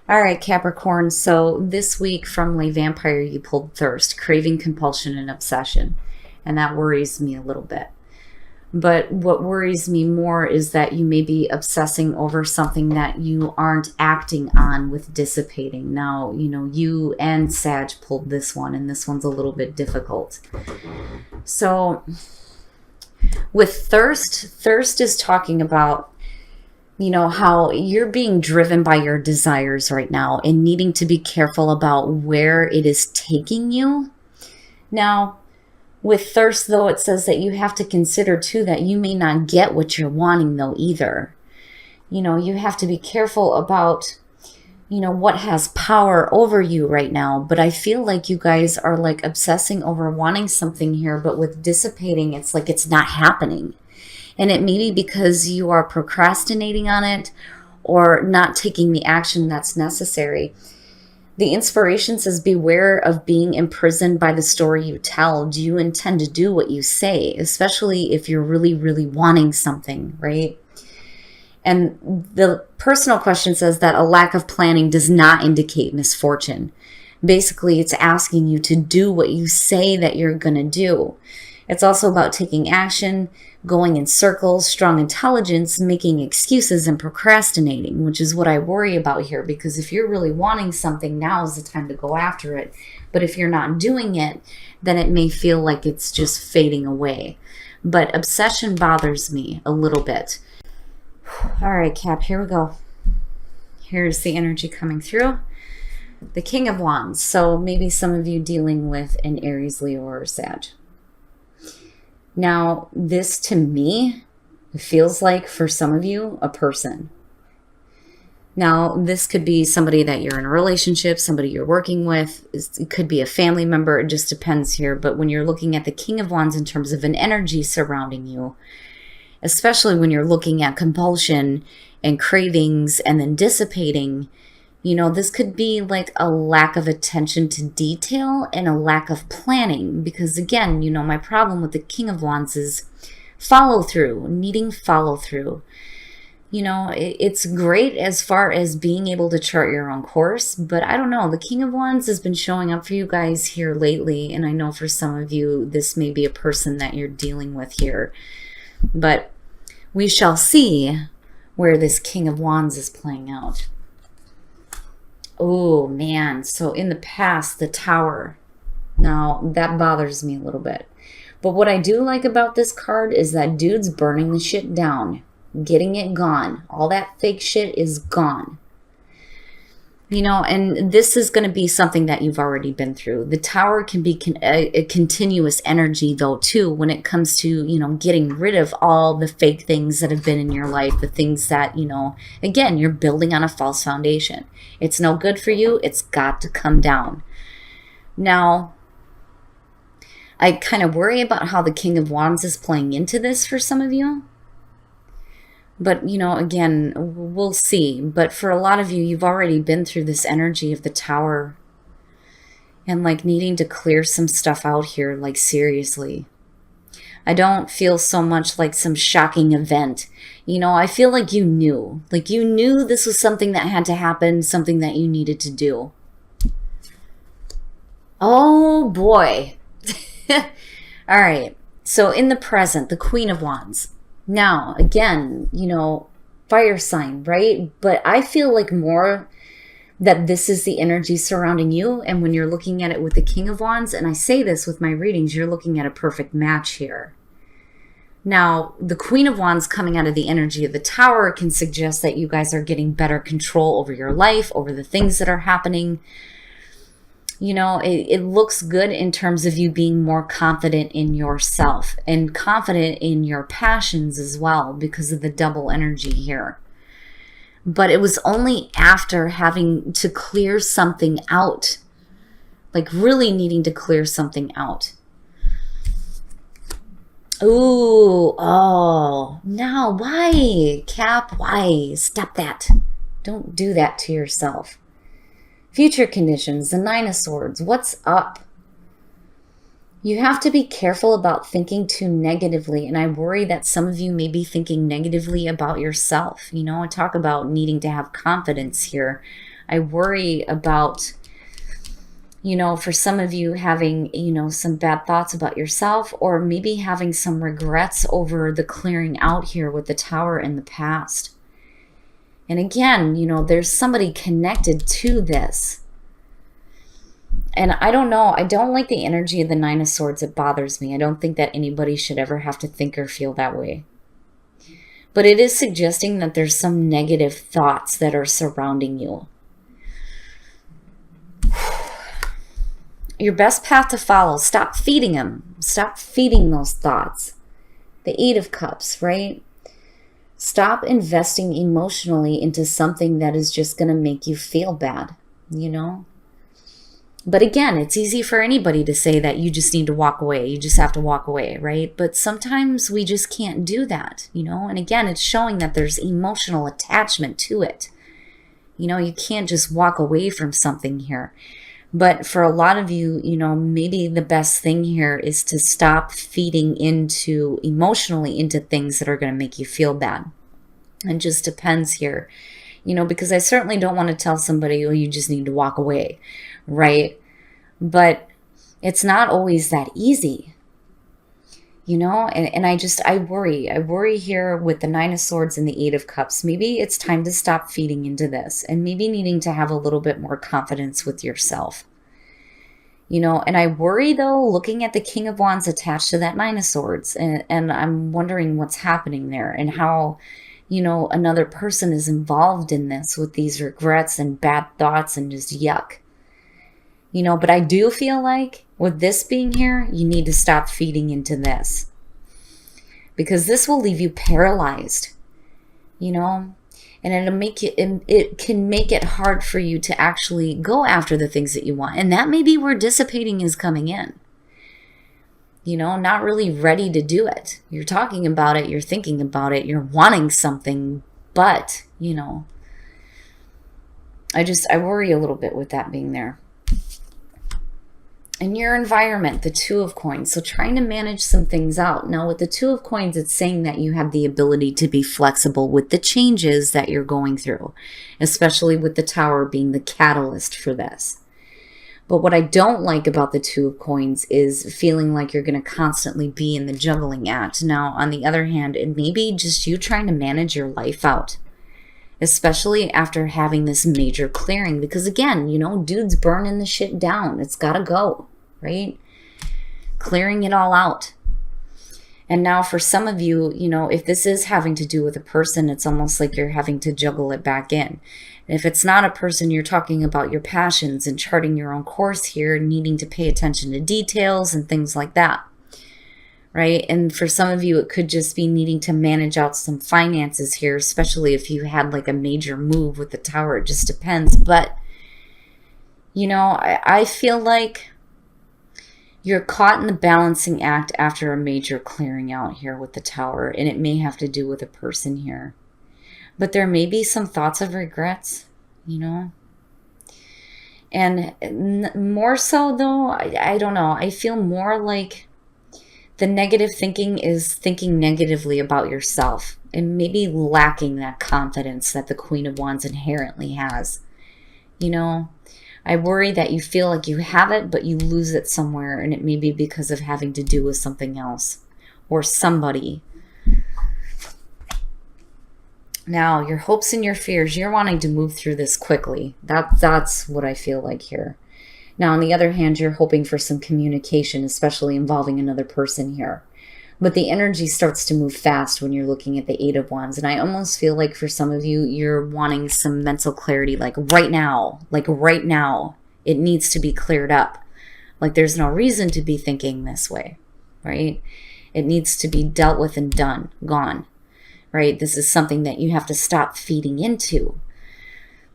All right, Capricorn. So this week from Le Vampire, you pulled thirst, craving, compulsion, and obsession. And that worries me a little bit. But what worries me more is that you may be obsessing over something that you aren't acting on with dissipating. Now, you and Sag pulled this one, and this one's a little bit difficult. So with thirst is talking about how you're being driven by your desires right now and needing to be careful about where it is taking you. Now, with thirst, though, it says that you have to consider, too, that you may not get what you're wanting, though, either. You have to be careful about, what has power over you right now. But I feel like you guys are, like, obsessing over wanting something here, but with dissipating, it's like it's not happening. And it may be because you are procrastinating on it or not taking the action that's necessary. The inspiration says, beware of being imprisoned by the story you tell. Do you intend to do what you say, especially if you're really, really wanting something, right? And the personal question says that a lack of planning does not indicate misfortune. Basically, it's asking you to do what you say that you're going to do. It's also about taking action, going in circles, strong intelligence, making excuses, and procrastinating, which is what I worry about here. Because if you're really wanting something, now is the time to go after it. But if you're not doing it, then it may feel like it's just fading away. But obsession bothers me a little bit. All right, Cap, here we go. Here's the energy coming through. The King of Wands. So maybe some of you dealing with an Aries, Leo, or Sag. Now, this to me feels like, for some of you, a person. Now, this could be somebody that you're in a relationship, somebody you're working with. It could be a family member. It just depends here. But when you're looking at the King of Wands in terms of an energy surrounding you, especially when you're looking at compulsion and cravings and then dissipating, this could be like a lack of attention to detail and a lack of planning. Because again, my problem with the King of Wands is follow through, needing follow through. It's great as far as being able to chart your own course, but I don't know. The King of Wands has been showing up for you guys here lately. And I know for some of you, this may be a person that you're dealing with here, but we shall see where this King of Wands is playing out. Oh, man. So in the past, the Tower. Now, that bothers me a little bit. But what I do like about this card is that dude's burning the shit down. Getting it gone. All that fake shit is gone. And this is going to be something that you've already been through. The Tower can be a continuous energy, though, too, when it comes to, getting rid of all the fake things that have been in your life, the things that, again, you're building on a false foundation. It's no good for you. It's got to come down. Now, I kind of worry about how the King of Wands is playing into this for some of you. But, again, we'll see. But for a lot of you, you've already been through this energy of the Tower and, like, needing to clear some stuff out here, like, seriously. I don't feel so much like some shocking event. I feel like you knew. Like, you knew this was something that had to happen, something that you needed to do. Oh, boy. All right. So, in the present, the Queen of Wands. Now, again, fire sign, right? But I feel like more that this is the energy surrounding you. And when you're looking at it with the King of Wands, and I say this with my readings, you're looking at a perfect match here. Now, the Queen of Wands coming out of the energy of the Tower can suggest that you guys are getting better control over your life, over the things that are happening. It looks good in terms of you being more confident in yourself and confident in your passions as well because of the double energy here. But it was only after having to clear something out, like really needing to clear something out. Ooh, oh, now why? Cap, why? Stop that. Don't do that to yourself. Future conditions, the Nine of Swords. What's up? You have to be careful about thinking too negatively. And I worry that some of you may be thinking negatively about yourself. I talk about needing to have confidence here. I worry about, for some of you having, some bad thoughts about yourself, or maybe having some regrets over the clearing out here with the Tower in the past. And again, there's somebody connected to this. And I don't know. I don't like the energy of the Nine of Swords. It bothers me. I don't think that anybody should ever have to think or feel that way. But it is suggesting that there's some negative thoughts that are surrounding you. Your best path to follow. Stop feeding them. Stop feeding those thoughts. The Eight of Cups, right? Stop investing emotionally into something that is just going to make you feel bad, But again, it's easy for anybody to say that you just need to walk away. You just have to walk away, right? But sometimes we just can't do that, And again, it's showing that there's emotional attachment to it. You can't just walk away from something here. But for a lot of you, maybe the best thing here is to stop feeding emotionally into things that are going to make you feel bad. It just depends here, because I certainly don't want to tell somebody, oh, you just need to walk away, right? But it's not always that easy, and I worry here with the Nine of Swords and the Eight of Cups. Maybe it's time to stop feeding into this, and maybe needing to have a little bit more confidence with yourself, and I worry though, looking at the King of Wands attached to that Nine of Swords, and I'm wondering what's happening there and how, another person is involved in this with these regrets and bad thoughts and just yuck. But I do feel like with this being here, you need to stop feeding into this, because this will leave you paralyzed, and it can make it hard for you to actually go after the things that you want. And that may be where dissipating is coming in, not really ready to do it. You're talking about it. You're thinking about it. You're wanting something, but, I worry a little bit with that being there. In your environment, the Two of Coins. So trying to manage some things out. Now with the Two of Coins, it's saying that you have the ability to be flexible with the changes that you're going through, especially with the Tower being the catalyst for this. But what I don't like about the Two of Coins is feeling like you're going to constantly be in the juggling act. Now, on the other hand, it may be just you trying to manage your life out, especially after having this major clearing. Because again, dude's burning the shit down. It's got to go, right? Clearing it all out. And now for some of you, if this is having to do with a person, it's almost like you're having to juggle it back in. And if it's not a person, you're talking about your passions and charting your own course here, needing to pay attention to details and things like that. Right? And for some of you, it could just be needing to manage out some finances here, especially if you had like a major move with the Tower. It just depends. But, I feel like you're caught in the balancing act after a major clearing out here with the Tower. And it may have to do with a person here. But there may be some thoughts of regrets, And more so, though, I don't know. I feel more like the negative thinking is thinking negatively about yourself and maybe lacking that confidence that the Queen of Wands inherently has. I worry that you feel like you have it, but you lose it somewhere, and it may be because of having to do with something else or somebody. Now, your hopes and your fears, you're wanting to move through this quickly. That's what I feel like here. Now, on the other hand, you're hoping for some communication, especially involving another person here. But the energy starts to move fast when you're looking at the Eight of Wands. And I almost feel like for some of you, you're wanting some mental clarity, like right now. Like right now, it needs to be cleared up. Like there's no reason to be thinking this way, right? It needs to be dealt with and done, gone, right? This is something that you have to stop feeding into.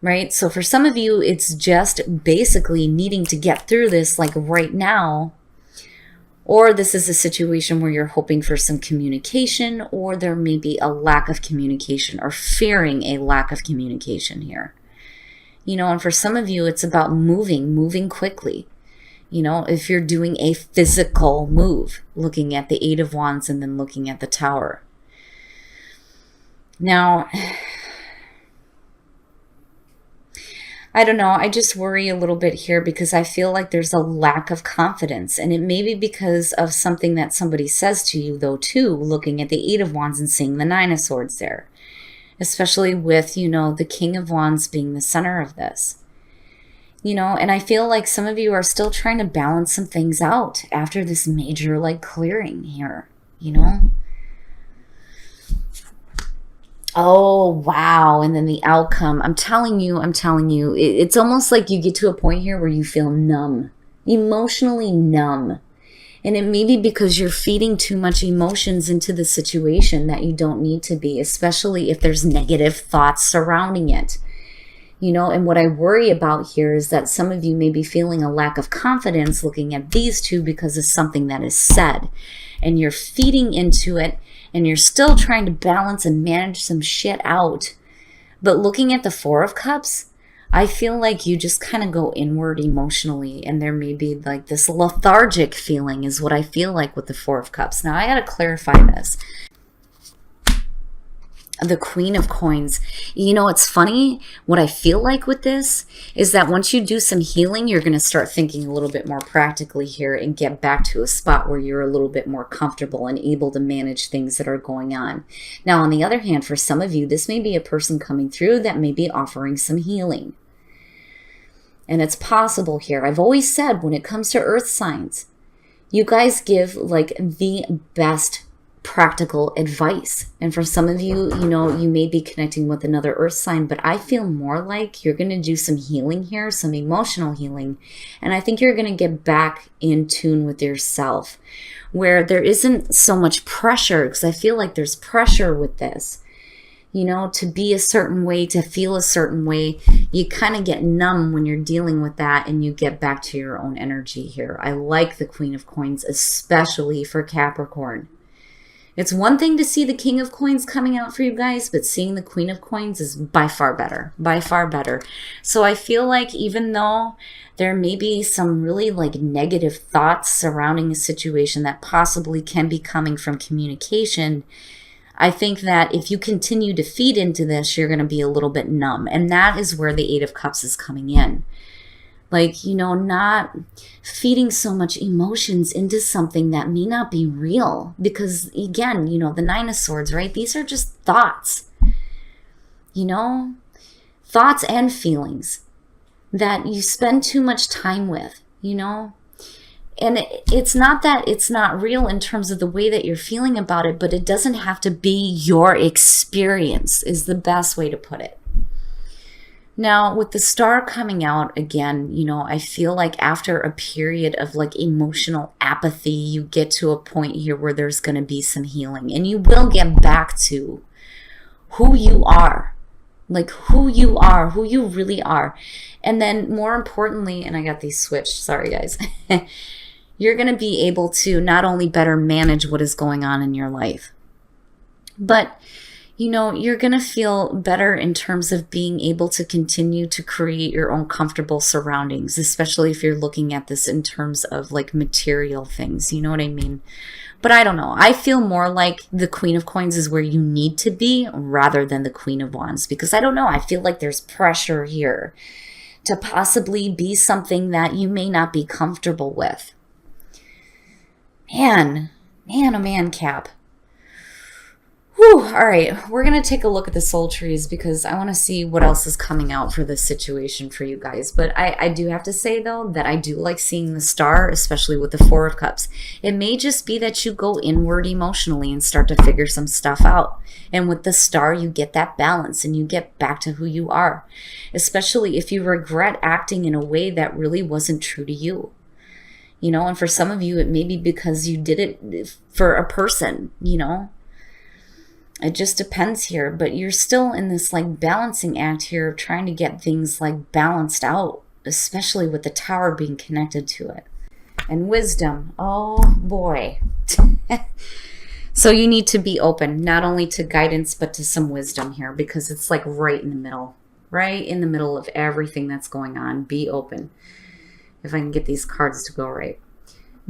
Right? So for some of you, it's just basically needing to get through this like right now. Or this is a situation where you're hoping for some communication, or there may be a lack of communication or fearing a lack of communication here. And for some of you, it's about moving quickly. If you're doing a physical move, looking at the Eight of Wands and then looking at the Tower. Now, I don't know. I just worry a little bit here because I feel like there's a lack of confidence. And it may be because of something that somebody says to you, though, too, looking at the Eight of Wands and seeing the Nine of Swords there. Especially with, the King of Wands being the center of this. And I feel like some of you are still trying to balance some things out after this major, clearing here, Oh, wow. And then the outcome. I'm telling you, it's almost like you get to a point here where you feel numb, emotionally numb. And it may be because you're feeding too much emotions into the situation that you don't need to be, especially if there's negative thoughts surrounding it. And what I worry about here is that some of you may be feeling a lack of confidence looking at these two because of something that is said. And you're feeding into it, and you're still trying to balance and manage some shit out. But looking at the Four of Cups, I feel like you just kind of go inward emotionally, and there may be this lethargic feeling is what I feel like with the Four of Cups. Now, I got to clarify this. The Queen of Coins. It's funny. What I feel like with this is that once you do some healing, you're going to start thinking a little bit more practically here and get back to a spot where you're a little bit more comfortable and able to manage things that are going on. Now, on the other hand, for some of you, this may be a person coming through that may be offering some healing. And it's possible here. I've always said when it comes to earth signs, you guys give the best practical advice. And for some of you, you may be connecting with another earth sign, but I feel more like you're going to do some healing here, some emotional healing. And I think you're going to get back in tune with yourself where there isn't so much pressure, because I feel like there's pressure with this, to be a certain way, to feel a certain way. You kind of get numb when you're dealing with that, and you get back to your own energy here. I like the Queen of Coins, especially for Capricorn. It's one thing to see the King of Coins coming out for you guys, but seeing the Queen of Coins is by far better, by far better. So I feel like even though there may be some really negative thoughts surrounding a situation that possibly can be coming from communication, I think that if you continue to feed into this, you're going to be a little bit numb. And that is where the Eight of Cups is coming in. Not feeding so much emotions into something that may not be real. Because again, the Nine of Swords, right? These are just thoughts, thoughts and feelings that you spend too much time with, And it's not that it's not real in terms of the way that you're feeling about it, but it doesn't have to be your experience is the best way to put it. Now, with the Star coming out again, I feel like after a period of emotional apathy, you get to a point here where there's going to be some healing, and you will get back to who you are, who you are, who you really are. And then more importantly, and I got these switched, sorry guys, you're going to be able to not only better manage what is going on in your life, but you're going to feel better in terms of being able to continue to create your own comfortable surroundings, especially if you're looking at this in terms of material things. You know what I mean? But I don't know. I feel more like the Queen of Coins is where you need to be rather than the Queen of Wands, because I don't know. I feel like there's pressure here to possibly be something that you may not be comfortable with. Man, oh man, Cap. Whew, all right, we're going to take a look at the soul trees because I want to see what else is coming out for this situation for you guys. But I do have to say, though, that I do like seeing the Star, especially with the Four of Cups. It may just be that you go inward emotionally and start to figure some stuff out. And with the Star, you get that balance and you get back to who you are, especially if you regret acting in a way that really wasn't true to you. And for some of you, it may be because you did it for a person, It just depends here, but you're still in this balancing act here of trying to get things balanced out, especially with the Tower being connected to it. And wisdom, oh boy. So you need to be open, not only to guidance, but to some wisdom here, because it's right in the middle of everything that's going on. Be open. If I can get these cards to go right.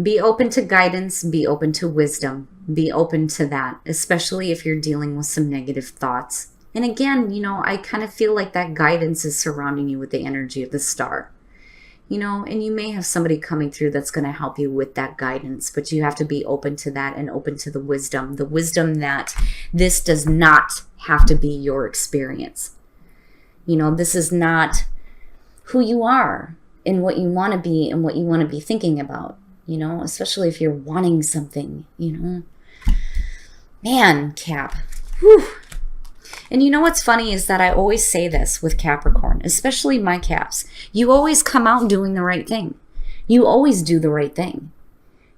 Be open to guidance, be open to wisdom, be open to that, especially if you're dealing with some negative thoughts. And again, you know, I kind of feel like that guidance is surrounding you with the energy of the star. You know, and you may have somebody coming through that's going to help you with that guidance, but you have to be open to that and open to the wisdom that this does not have to be your experience. You know, this is not who you are and what you want to be and what you want to be thinking about, you know, especially if you're wanting something, you know. Man, Cap. Whew. And you know what's funny is that I always say this with Capricorn, especially my Caps. You always come out doing the right thing. You always do the right thing.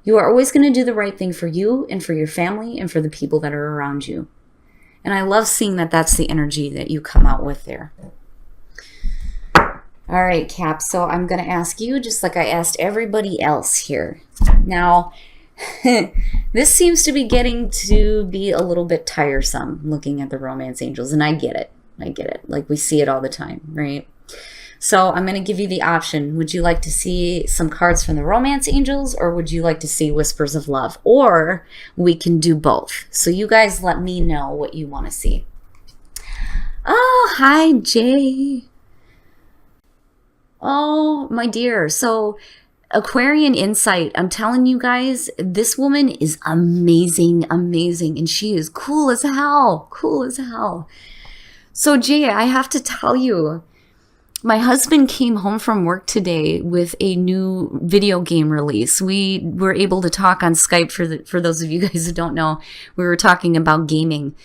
You are always going to do the right thing for you and for your family and for the people that are around you. And I love seeing that that's the energy that you come out with there. All right, Cap. So I'm going to ask you just like I asked everybody else here. Now, this seems to be getting to be a little bit tiresome looking at the romance angels, and I get it. Like, we see it all the time, right? So I'm going to give you the option. Would you like to see some cards from the romance angels, or would you like to see whispers of love? Or we can do both. So you guys let me know what you want to see. Oh, hi, Jay. Oh, my dear. So Aquarian insight, I'm telling you guys, this woman is amazing, and she is cool as hell. So Jay, I have to tell you, my husband came home from work today with a new video game release. We were able to talk on Skype. For those of you guys who don't know, we were talking about gaming.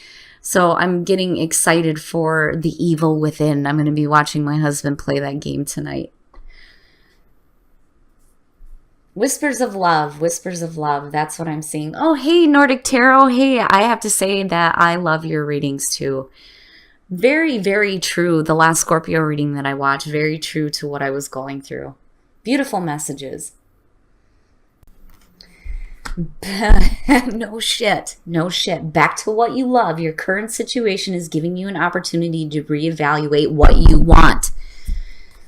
So I'm getting excited for The Evil Within. I'm going to be watching my husband play that game tonight. Whispers of love, that's what I'm seeing. Oh, hey, Nordic Tarot. Hey, I have to say that I love your readings too. Very, very true. The last Scorpio reading that I watched, very true to what I was going through. Beautiful messages. No shit. Back to what you love. Your current situation is giving you an opportunity to reevaluate what you want.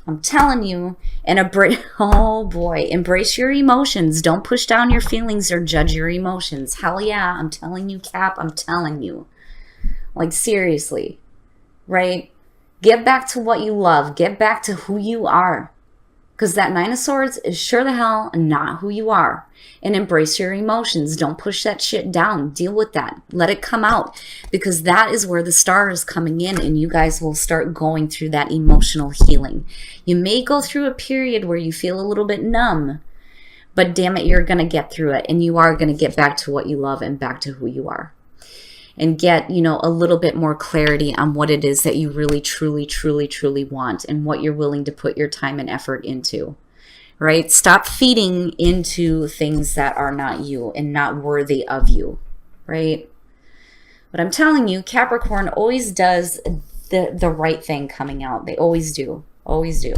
I'm telling you, and embrace your emotions. Don't push down your feelings or judge your emotions. Hell yeah, I'm telling you, Cap, I'm telling you. Like, seriously, right? Get back to what you love. Get back to who you are. Because that Nine of Swords is sure the hell not who you are. And embrace your emotions. Don't push that shit down. Deal with that. Let it come out. Because that is where the star is coming in, and you guys will start going through that emotional healing. You may go through a period where you feel a little bit numb. But damn it, you're going to get through it. And you are going to get back to what you love and back to who you are. And get, you know, a little bit more clarity on what it is that you really, truly want, and what you're willing to put your time and effort into, right? Stop feeding into things that are not you and not worthy of you, right? But I'm telling you, Capricorn always does the right thing coming out. They always do. Always do.